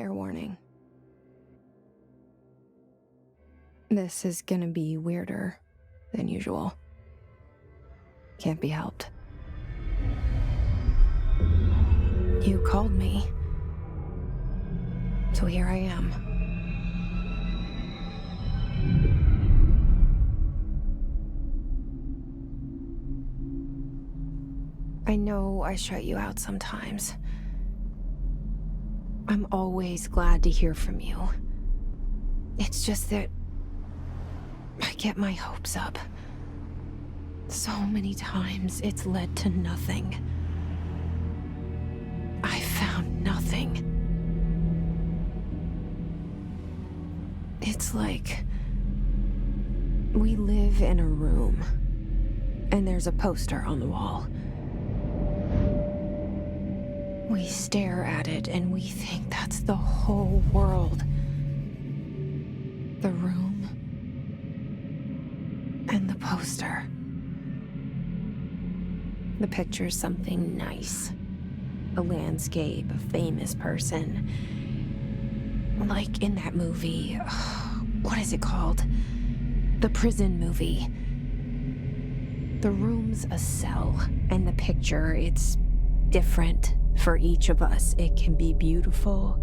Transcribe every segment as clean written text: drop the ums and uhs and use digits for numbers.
Fair warning. This is gonna be weirder than usual. Can't be helped. You called me. So here I am. I know I shut you out sometimes. I'm always glad to hear from you. It's just that I get my hopes up. So many times it's led to nothing. I found nothing. It's like we live in a room, and there's a poster on the wall. We stare at it and we think that's the whole world. The room and the poster. The picture's something nice. A landscape, a famous person. Like in that movie, what is it called? The prison movie. The room's a cell, and the picture, it's different for each of us. It can be beautiful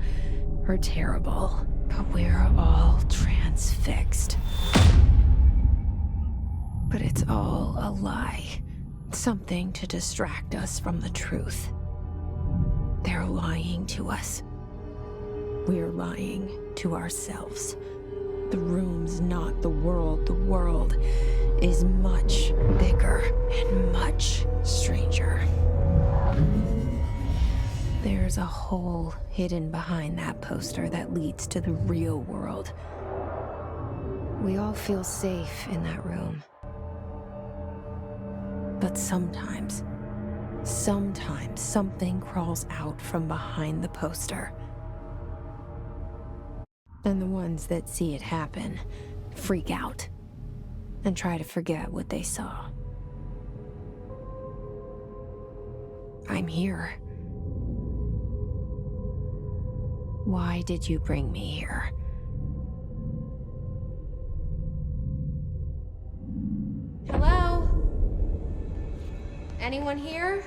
or terrible, but we're all transfixed. But it's all a lie. Something to distract us from the truth. They're lying to us. We're lying to ourselves. The room's not the world. The world is much bigger and much stranger. There's a hole hidden behind that poster that leads to the real world. We all feel safe in that room. But sometimes something crawls out from behind the poster. And the ones that see it happen freak out and try to forget what they saw. I'm here. Why did you bring me here? Hello? Anyone here?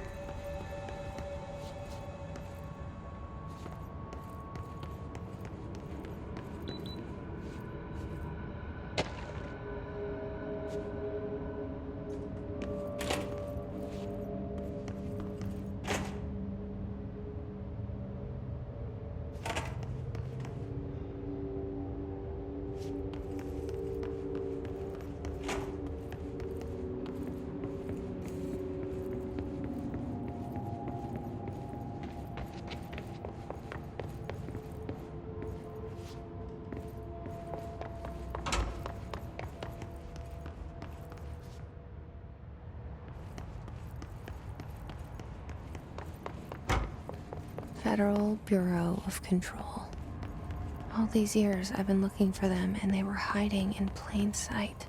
Federal Bureau of Control. All these years I've been looking for them, and they were hiding in plain sight.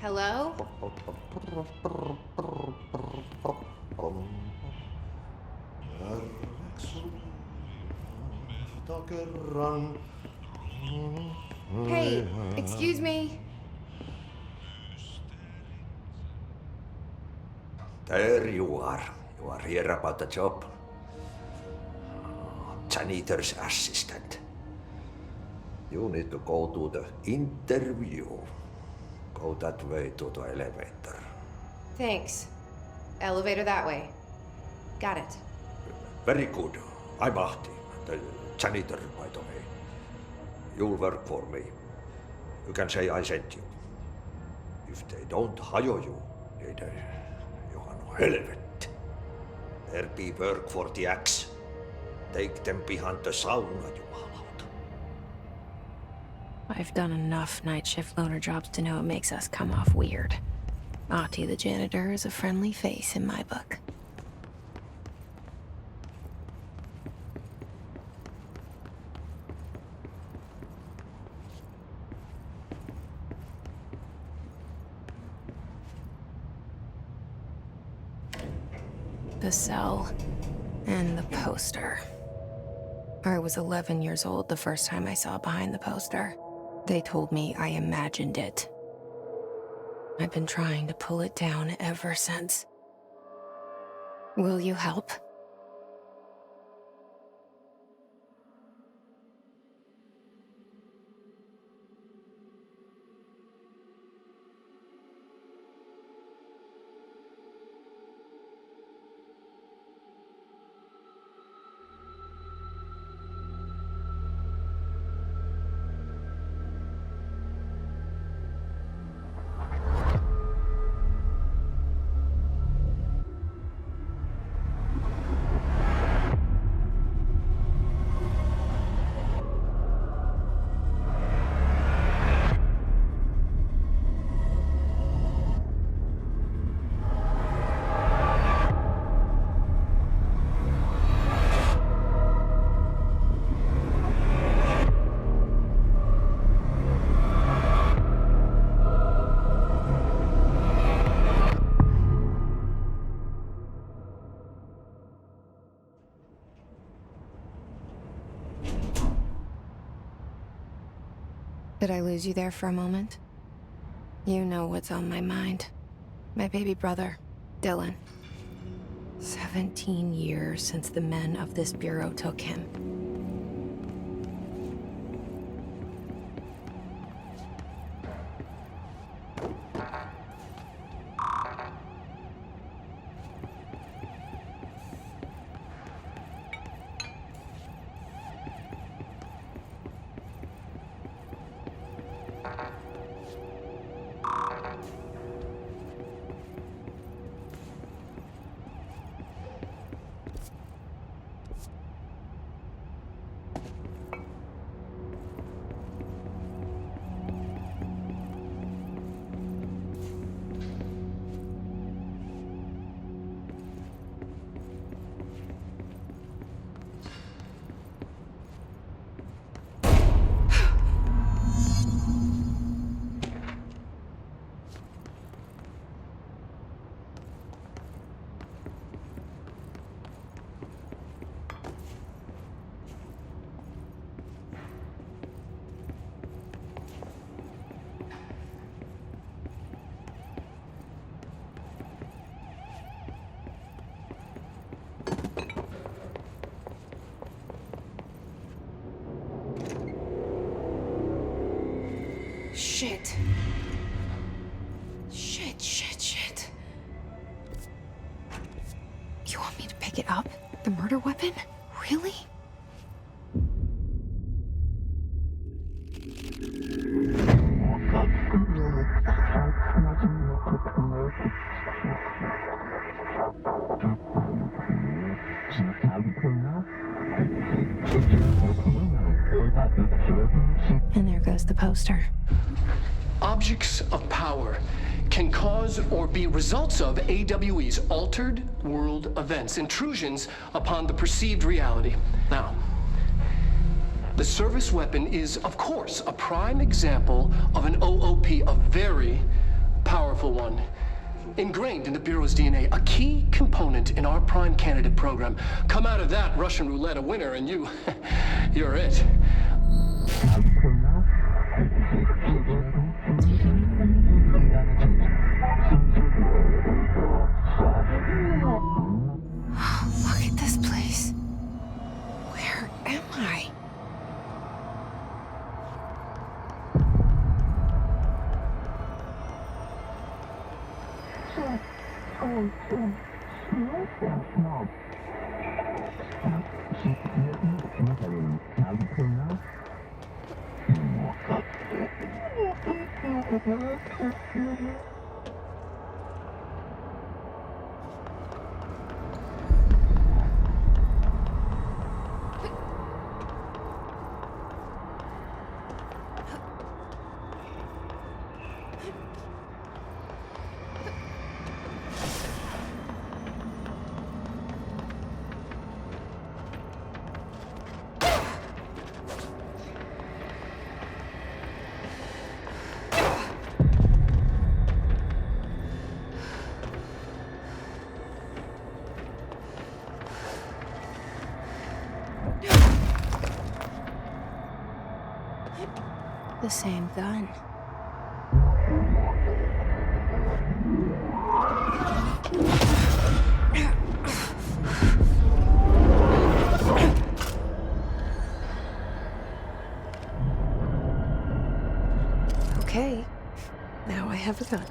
Hello? Hey, excuse me. There you are. You are here about the job. Janitor's assistant. You need to go to the interview. Go that way to the elevator. Thanks. Elevator that way. Got it. Very good. I'm Ahti, the janitor, by the way. You'll work for me. You can say I sent you. If they don't hire you, niin Johan helvet. There be work for the axe. Take them behind the sauna, jumalauta. I've done enough night shift loner jobs to know it makes us come off weird. Ahti the janitor is a friendly face in my book. The cell and the poster. I was 11 years old the first time I saw behind the poster. They told me I imagined it. I've been trying to pull it down ever since. Will you help? Did I lose you there for a moment? You know what's on my mind. My baby brother, Dylan. 17 years since the men of this bureau took him. Shit. Shit. You want me to pick it up? The murder weapon? Really? And there goes the poster. Objects of power can cause or be results of AWE's altered world events, intrusions upon the perceived reality. Now, the service weapon is, of course, a prime example of an OOP, a very powerful one. Ingrained in the Bureau's DNA, a key component in our prime candidate program. Come out of that Russian roulette a winner and you're it. Look at this place. Where am I? The same gun. Okay, now I have a gun.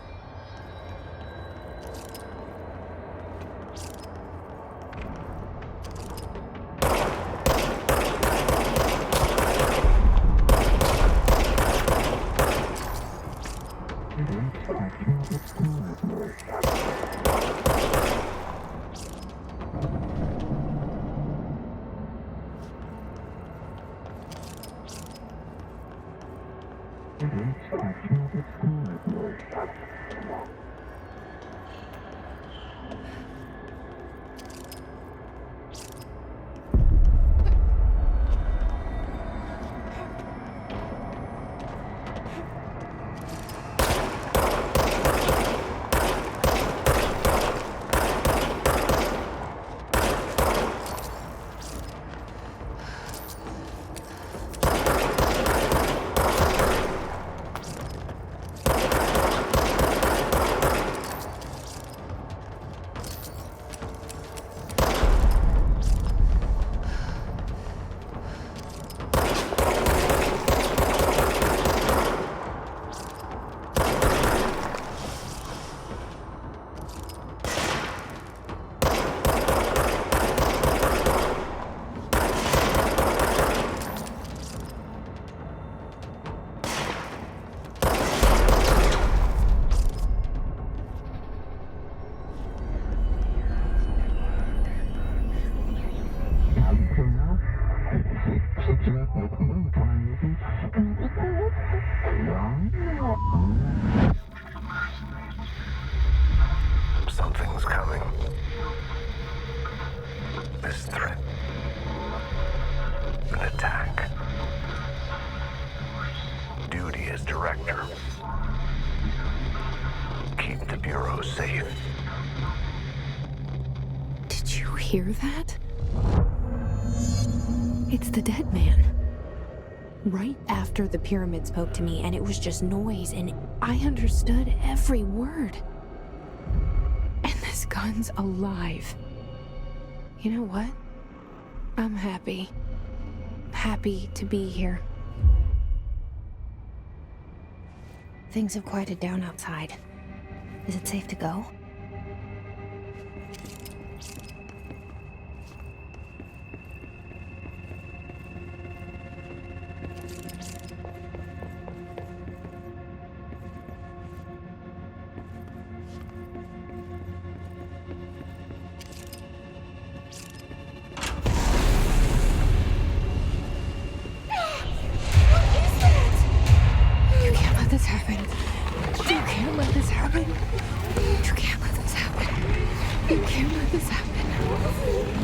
Something's coming. This threat. An attack. Duty as director. Keep the Bureau safe. Did you hear that? It's the dead man. Right after the pyramid spoke to me, and it was just noise, and I understood every word. And this gun's alive. You know what? I'm happy. Happy to be here. Things have quieted down outside. Is it safe to go? This happen. You can't let this happen. You can't let this happen. You can't let this happen.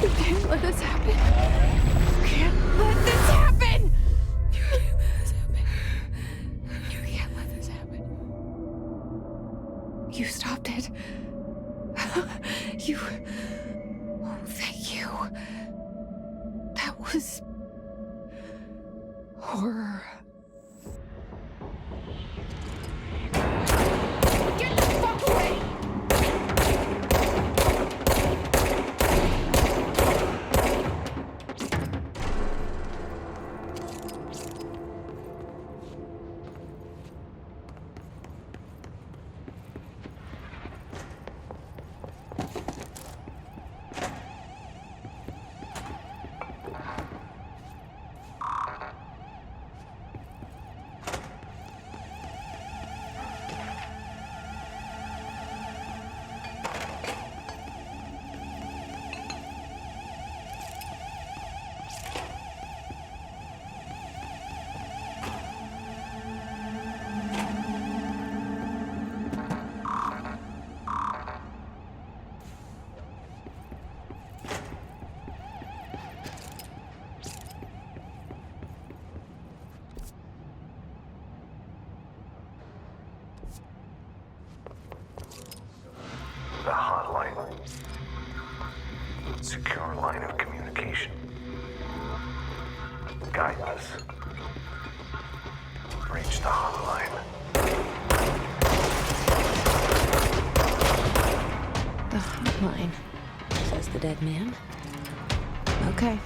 You can't let this happen. You can't let this happen. You can't let this happen. You can't let this happen. You stopped it. You. Oh, thank you. That was horror. line. Secure line of communication. Guide us. Reach the hotline. The hotline, says the dead man. Okay.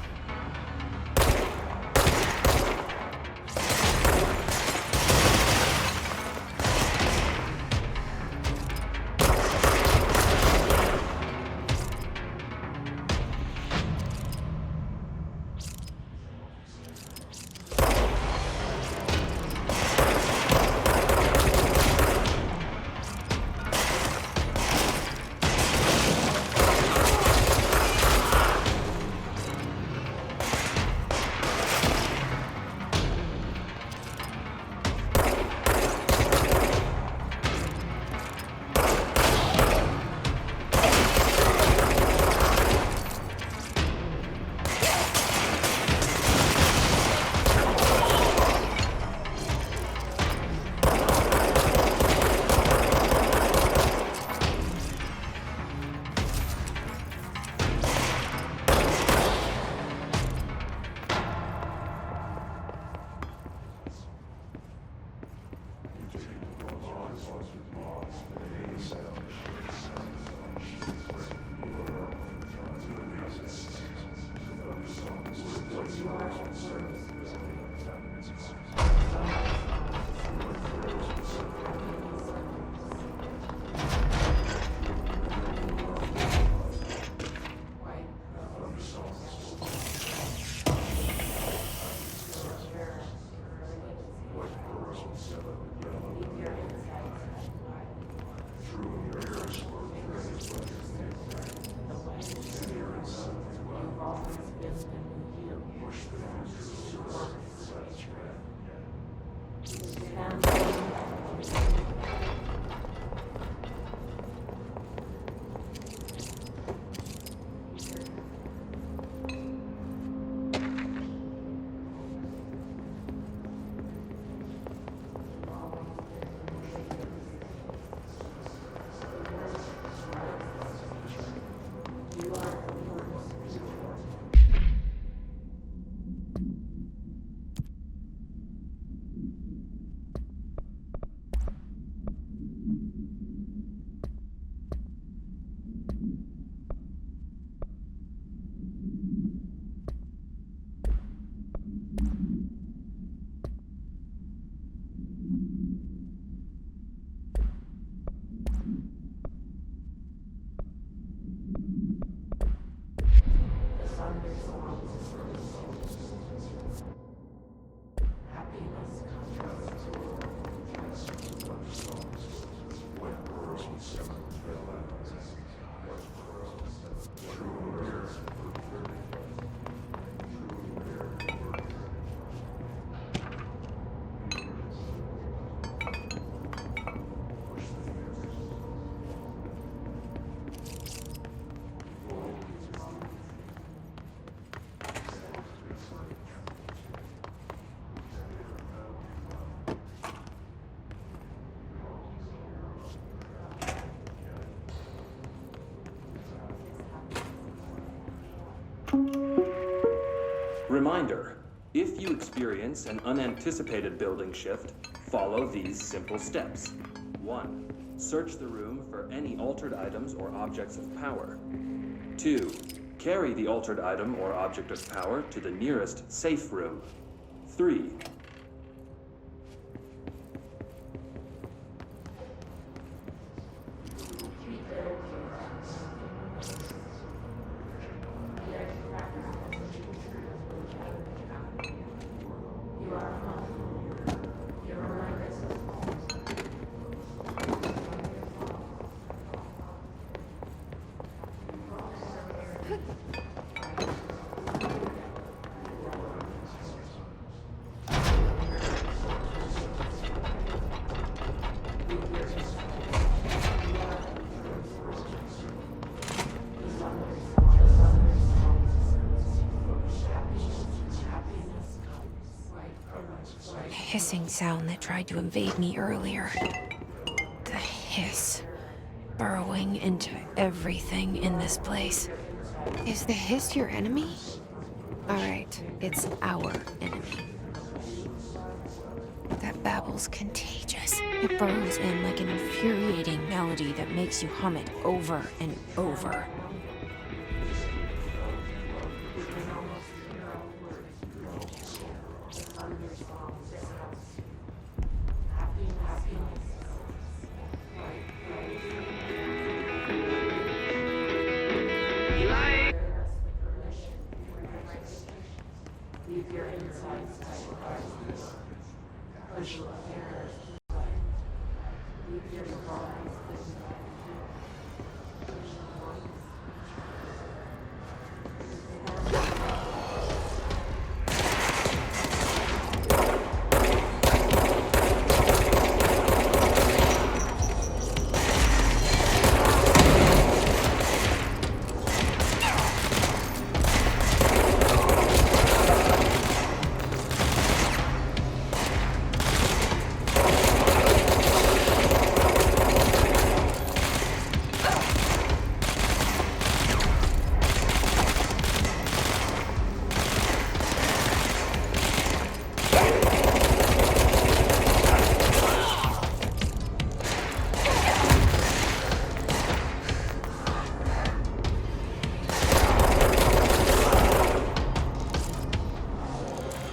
Reminder, if you experience an unanticipated building shift, follow these simple steps. 1. Search the room for any altered items or objects of power. 2. Carry the altered item or object of power to the nearest safe room. 3. Hissing sound that tried to invade me earlier. The hiss. burrowing into everything in this place. Is the hiss your enemy? Alright, it's our enemy. That babble's contagious. It burrows in like an infuriating melody that makes you hum it over and over.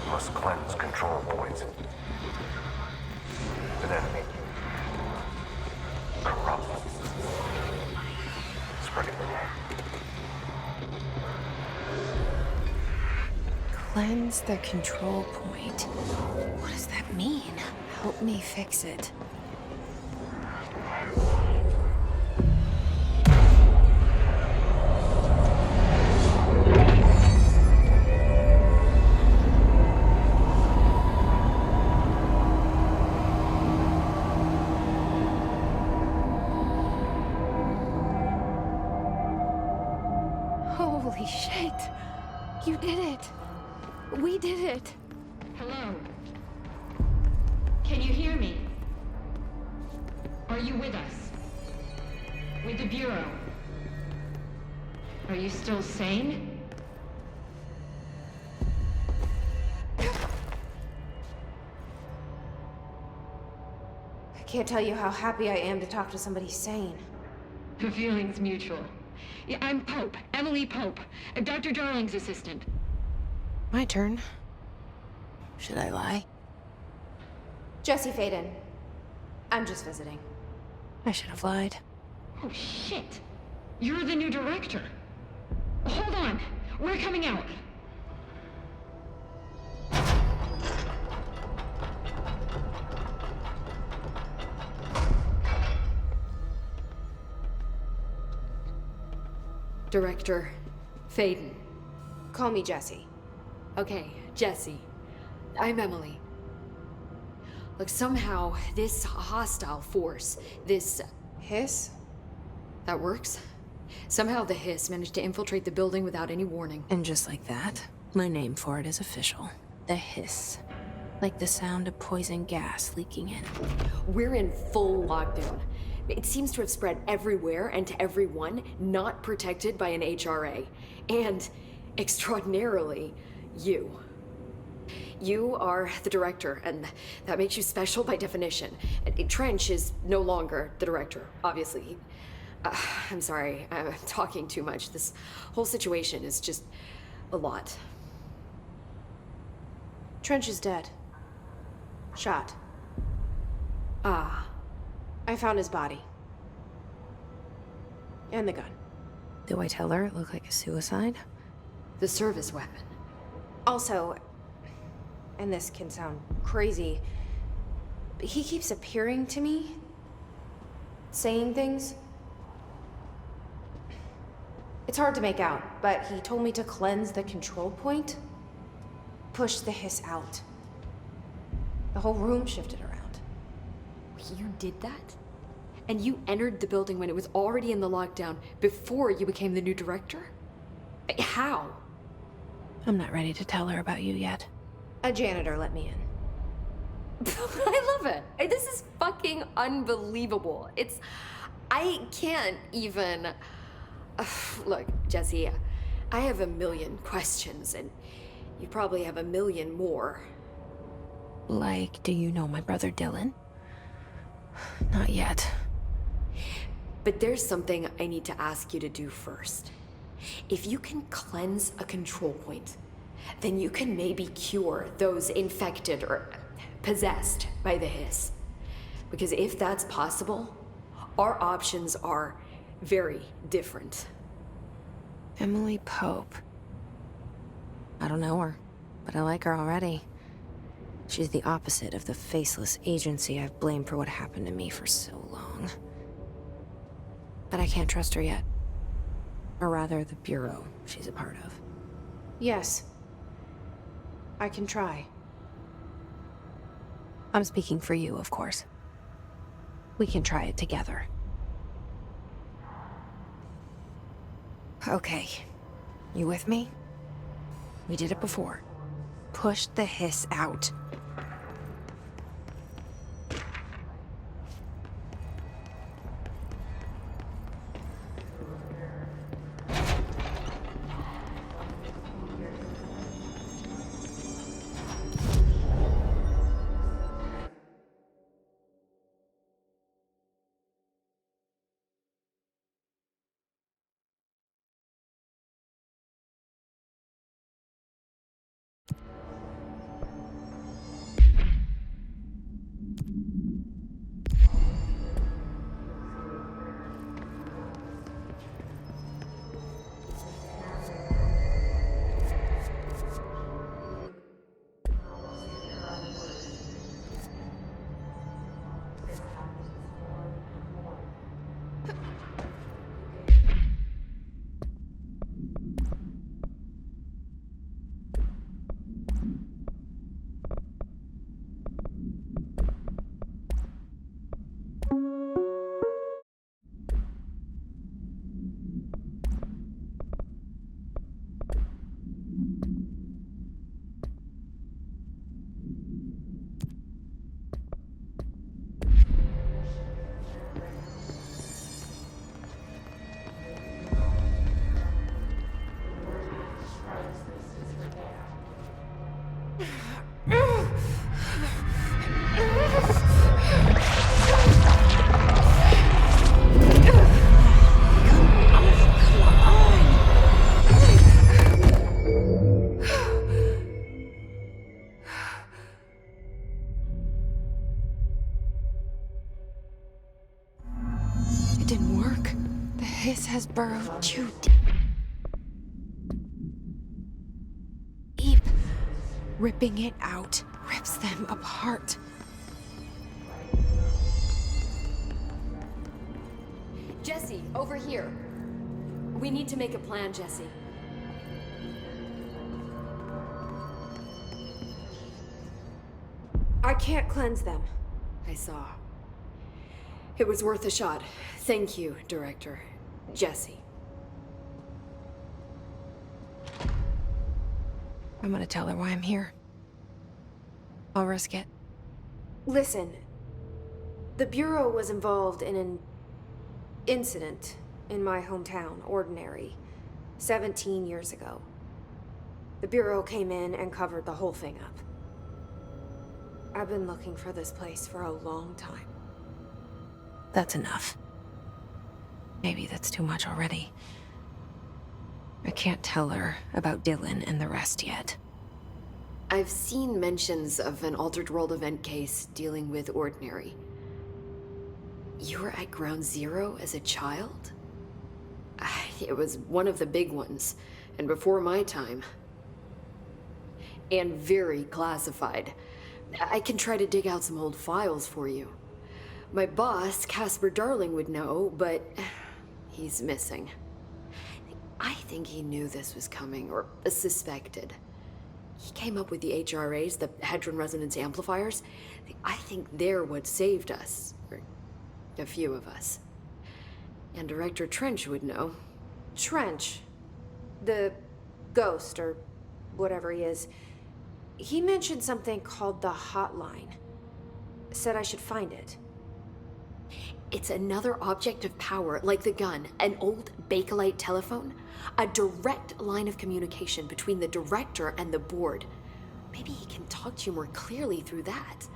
Must cleanse control points. An enemy. Corrupt. Spreading the light. Cleanse the control point. What does that mean? Help me fix it. Holy shit! You did it! We did it! Hello? Can you hear me? Are you with us? With the Bureau? Are you still sane? I can't tell you how happy I am to talk to somebody sane. The feeling's mutual. Yeah, I'm Pope, Emily Pope, Dr. Darling's assistant. My turn. Should I lie? Jesse Faden. I'm just visiting. I should have lied. Oh, shit. You're the new director. Hold on. We're coming out. Director Faden. Call me Jesse. Okay, Jesse. I'm Emily. Look, somehow this hostile force, this... Hiss? that works? Somehow the hiss managed to infiltrate the building without any warning. And just like that, my name for it is official. The hiss. Like the sound of poison gas leaking in. We're in full lockdown. It seems to have spread everywhere and to everyone not protected by an HRA. And, extraordinarily, you. You are the director, and that makes you special by definition. Trench is no longer the director, obviously. I'm sorry, I'm talking too much. This whole situation is just a lot. Trench is dead. Shot. Ah. I found his body. And the gun. Do I tell her it looked like a suicide? The service weapon. Also, and this can sound crazy, but he keeps appearing to me, saying things. It's hard to make out, but he told me to cleanse the control point, push the hiss out. The whole room shifted around. You did that? And you entered the building when it was already in the lockdown before you became the new director? How? I'm not ready to tell her about you yet. A janitor let me in. I love it. This is fucking unbelievable. I can't even... Look, Jesse, I have a million questions, and you probably have a million more. Like, do you know my brother Dylan? Not yet. But there's something I need to ask you to do first. If you can cleanse a control point, then you can maybe cure those infected or possessed by the hiss. Because if that's possible, our options are very different. Emily Pope. I don't know her, but I like her already. She's the opposite of the faceless agency I've blamed for what happened to me for so long. But I can't trust her yet. Or rather, the bureau she's a part of. Yes. I can try. I'm speaking for you, of course. We can try it together. Okay. You with me? We did it before. Push the hiss out. Has burrowed too deep. Ripping it out rips them apart. Jesse, over here. We need to make a plan, Jesse. I can't cleanse them. I saw. It was worth a shot. Thank you, Director. Jesse. I'm gonna tell her why I'm here. I'll risk it. Listen, the Bureau was involved in an incident in my hometown, Ordinary, 17 years ago. The Bureau came in and covered the whole thing up. I've been looking for this place for a long time. That's enough. Maybe that's too much already. I can't tell her about Dylan and the rest yet. I've seen mentions of an Altered World event case dealing with Ordinary. You were at Ground Zero as a child? It was one of the big ones, and before my time. And very classified. I can try to dig out some old files for you. My boss, Casper Darling, would know, but he's missing. I think he knew this was coming, or suspected. He came up with the HRAs, the Hadron Resonance Amplifiers. I think they're what saved us. Or a few of us. And Director Trench would know. Trench? The ghost, or whatever he is. He mentioned something called the Hotline. Said I should find it. It's another object of power, like the gun, an old Bakelite telephone, a direct line of communication between the director and the board. Maybe he can talk to you more clearly through that.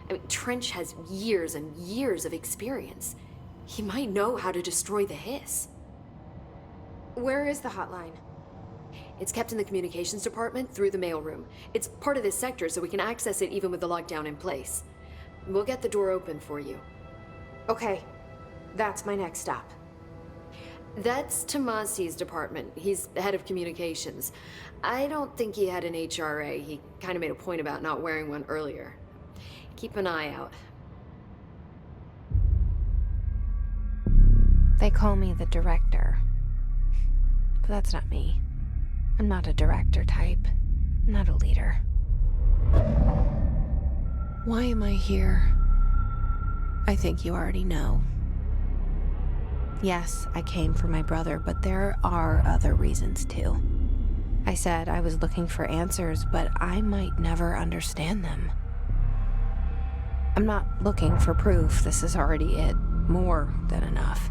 I mean, Trench has years and years of experience. He might know how to destroy the hiss. Where is the hotline? It's kept in the communications department through the mailroom. It's part of this sector, so we can access it even with the lockdown in place. We'll get the door open for you. Okay, that's my next stop. That's Tomasi's department. He's the head of communications. I don't think he had an HRA. He kind of made a point about not wearing one earlier. Keep an eye out. They call me the director. But that's not me. I'm not a director type. I'm not a leader. Why am I here? I think you already know. Yes, I came for my brother, but there are other reasons too. I said I was looking for answers, but I might never understand them. I'm not looking for proof. This is already it. More than enough.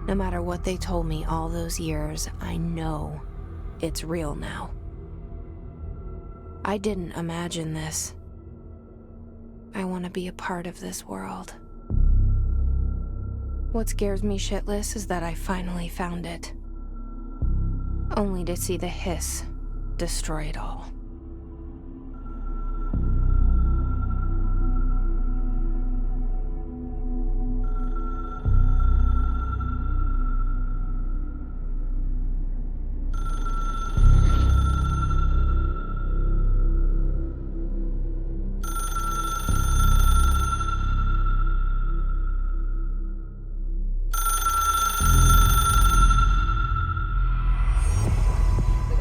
No matter what they told me all those years, I know it's real now. I didn't imagine this. I want to be a part of this world. What scares me shitless is that I finally found it. Only to see the hiss destroy it all.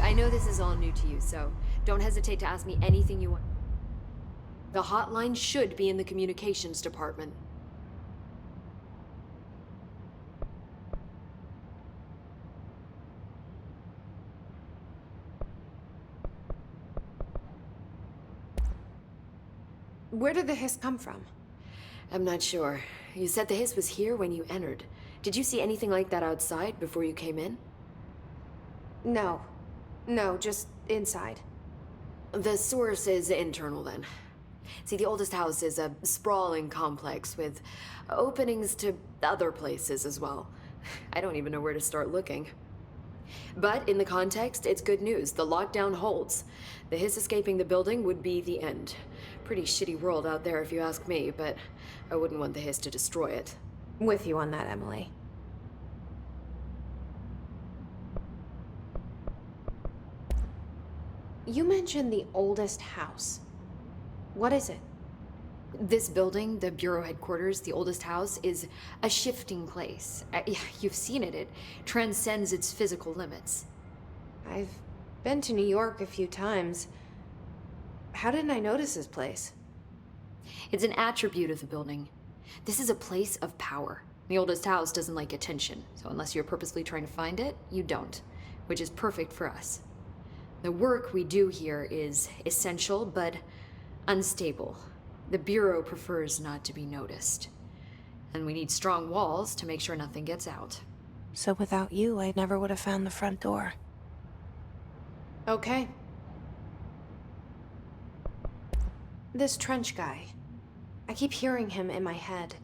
I know this is all new to you, so don't hesitate to ask me anything you want. The hotline should be in the communications department. Where did the hiss come from? I'm not sure. You said the hiss was here when you entered. Did you see anything like that outside before you came in? No, just inside. The source is internal, then. See, the oldest house is a sprawling complex with openings to other places as well. I don't even know where to start looking. But in the context, it's good news. The lockdown holds. The hiss escaping the building would be the end. Pretty shitty world out there if you ask me, but I wouldn't want the hiss to destroy it. With you on that, Emily. You mentioned the oldest house. What is it? This building, the Bureau headquarters, the oldest house, is a shifting place. You've seen it. It transcends its physical limits. I've been to New York a few times. How didn't I notice this place? It's an attribute of the building. This is a place of power. The oldest house doesn't like attention, so unless you're purposely trying to find it, you don't, which is perfect for us. The work we do here is essential, but unstable. The Bureau prefers not to be noticed. And we need strong walls to make sure nothing gets out. So without you, I never would have found the front door. Okay. This Trench guy. I keep hearing him in my head.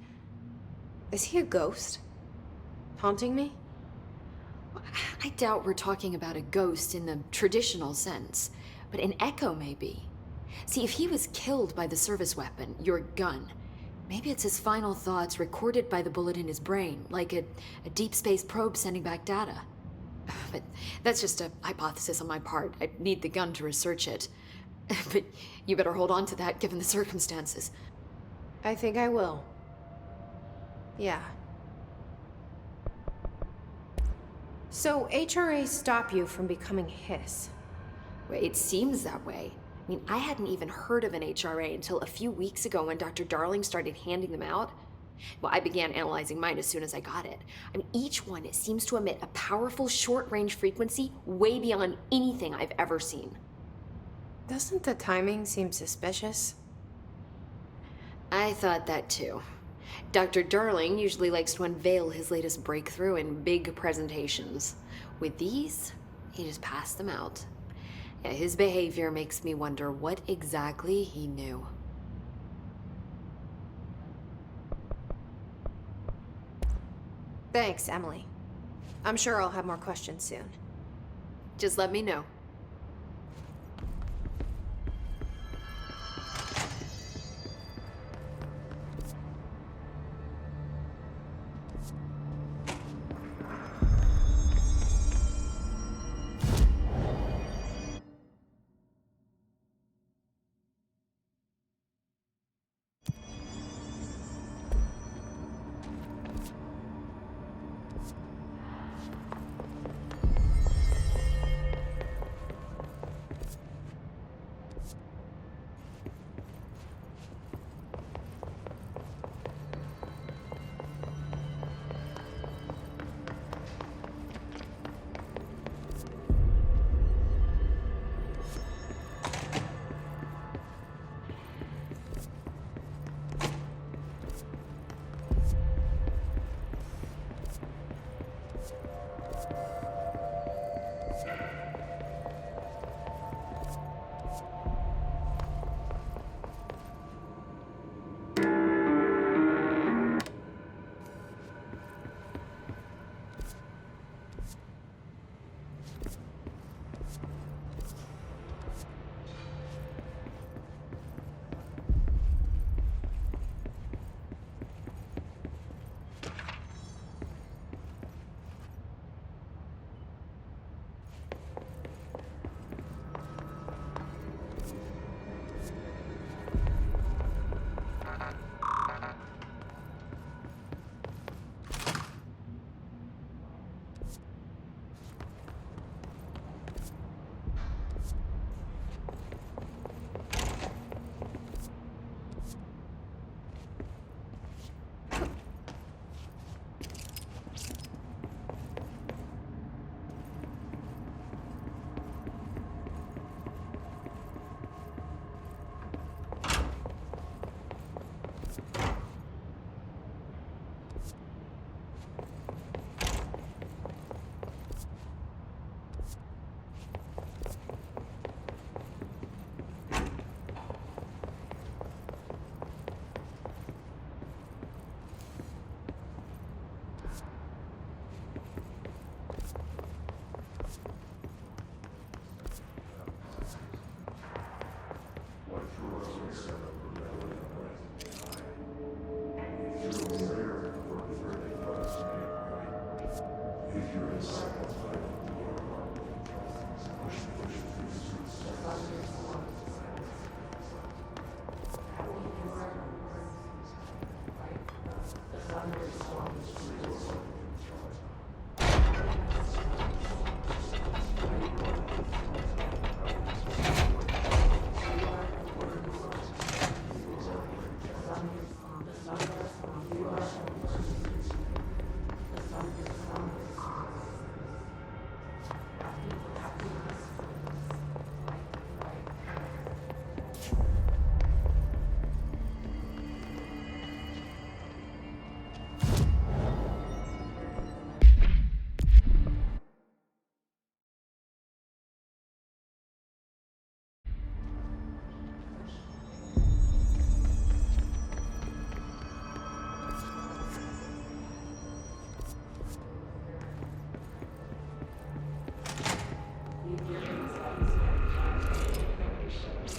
Is he a ghost? Haunting me? I doubt we're talking about a ghost in the traditional sense, but an echo maybe. See, if he was killed by the service weapon, your gun, maybe it's his final thoughts recorded by the bullet in his brain, like a deep space probe sending back data. But that's just a hypothesis on my part. I need the gun to research it. But you better hold on to that given the circumstances. I think I will. Yeah. So HRAs stop you from becoming hiss? Well, it seems that way. I mean, I hadn't even heard of an HRA until a few weeks ago when Dr. Darling started handing them out. Well, I began analyzing mine as soon as I got it. I mean, each one seems to emit a powerful short-range frequency way beyond anything I've ever seen. Doesn't the timing seem suspicious? I thought that too. Dr. Darling usually likes to unveil his latest breakthrough in big presentations. With these, he just passed them out. Yeah, his behavior makes me wonder what exactly he knew. Thanks, Emily. I'm sure I'll have more questions soon. Just let me know.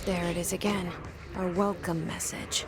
There it is again. Our welcome message.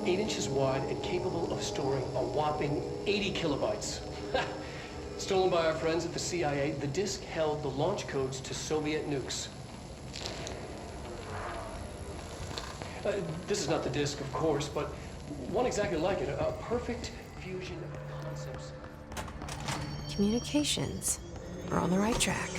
8 inches wide and capable of storing a whopping 80 kilobytes. Stolen by our friends at the CIA, the disk held the launch codes to Soviet nukes. This is not the disk, of course, but one exactly like it. A perfect fusion of concepts. Communications. We're on the right track.